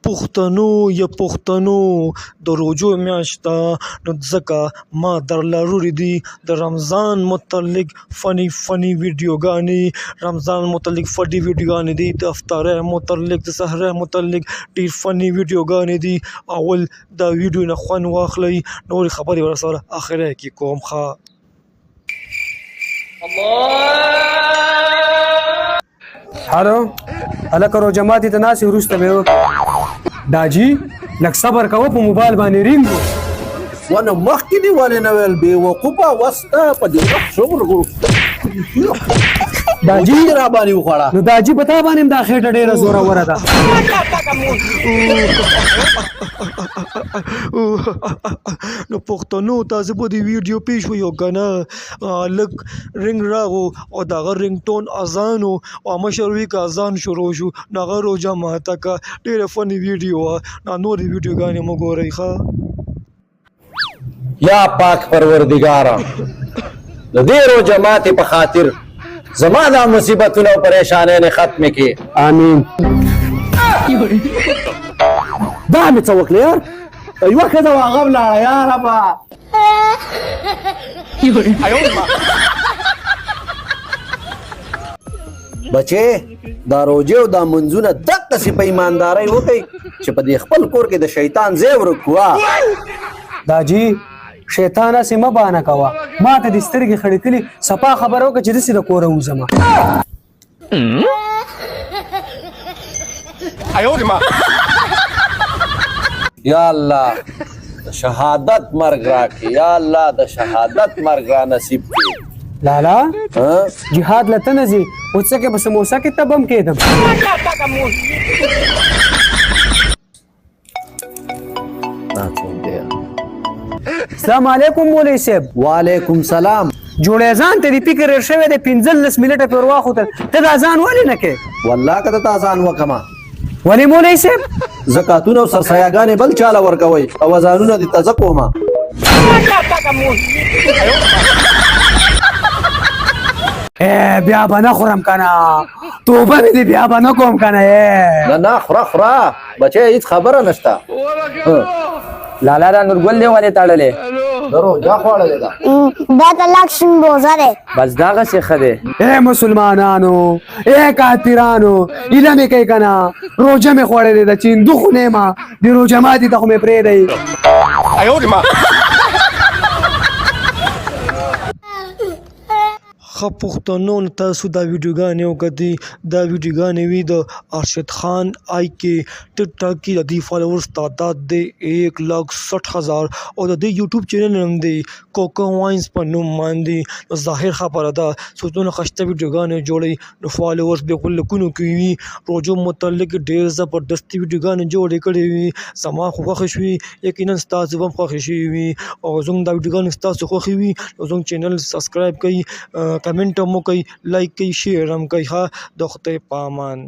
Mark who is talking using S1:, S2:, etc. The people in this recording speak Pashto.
S1: پښتنو یا پښتنو د روجو میاشت نو ځکه ما درله وروړي دي د رمضان متعلق فني ویډیوګانې رمضان متعلق فني ویډیوګانې دي د افطاره متعلق د سحره متعلق ډېر فني ویډیوګانې دي. اول دا ویډیو نه خوند واخلئ نورې خبرې ورسره اخره کې کوم ښه.
S2: هلو هلکه روژه ماتي ته ناستې وروسته به داجي لږ صبر کوه په موبایل باندې رینګ
S3: ونه مخکې دې ولې نه ویل بېوقوفه وسته په دې وخت شغل
S2: داجي
S3: را باندې وخوړه
S2: نو داجي په تا باندې هم دا خېټه ډېره زوروره ده.
S1: نو پښتنو تاسو په دې ویډیو پیښ ویو کنه لږ رنګ راغو او دغه رنګ ټون اذان او مشر وی کا اذان شروع شو نغه روجه ماته کا ډېره فني ویډیو نور ویډیوګانې مو ګورئ ښه.
S3: یا پاک پروردگارا د دې روژه ماتي په خاطر زما دا مصیبتونه او پریشانۍ ختم کړي
S2: امین.
S3: دا مې څه وکړه یار یوه ښځه وه هغه ولاړه یاربه بچې دا روژې او دا منځونه دقسې په ایماندارۍ وکئ چې په دې خپل کور کې د شیطان ځای ورک کړو.
S2: داجي شیطان هسې مه بهانه کوه ما ته دې سترګې خړې کړي صفا خبره وکړه چې داسې د کوره وځمه.
S3: یا الله د شهادت مرګ راکړي یا الله د شهادت مرګ را نصیب کړي.
S2: لالا جهاد لته نه ځي اوس څه کې په سموسه کې تبم کېدم. السلام علیکم مولوي صاحب.
S3: وعلیکم سلام.
S2: جوړې ځان ته دې فکر ډېر شوی دی 15 منټه پرې ورواخوتل ته دا ځان ولې نه کوې؟
S3: والله که ته اذان وکړمه
S2: ولې مولوي صاحب؟
S3: زکاتونه او سرسایهګانې بل چاله ورکوئ او اذانونه دې تازه کومه.
S2: بیا به نه خورم که نه توبه مې دې بیا به نه کوم که نه.
S3: نه نه خوره بچی هېڅ خبره نشته.
S2: لالا دا نورګل دی ولې تړلې؟
S3: درو دا خوړلې ده
S4: دا طلاق شین بوزه دی.
S2: بس دغسې ښه دی. مسلمانانو کافرانو هیله مې کوي که نه روژه مې خوړلې ده چې هندو خو نه یم د روژه ماتي ته خو مې پرېږدئ.
S1: ښه پښتنو تاسو دا ویډیوګانې وکتې دا ویډیوګانې وي د ارشد خان آی کې ټک ټاک کې د دې فالوورز تعداد دی 1,60,000 او د دې یوټیوب چینل هم دی کوکو واینز په نوم باندې. نو ظاهر خبره ده څو څونه ښایسته ویډیوګانې جوړوي نو فالوورز به په لکونو کې وي. روژو متعلق ډېر زبردستي ویډیوګانې جوړې کړې وي زما خو خوښې شوي یقینا ستاسو هم خوښې شوي وي او زموږ دا ویډیوګانې ستاسو خوښې وي نو زموږ چینل سبسکرایب کړئ کمنټ هم وکړئ لایک کړئ شیر هم کړئ ښه د خدای په امان.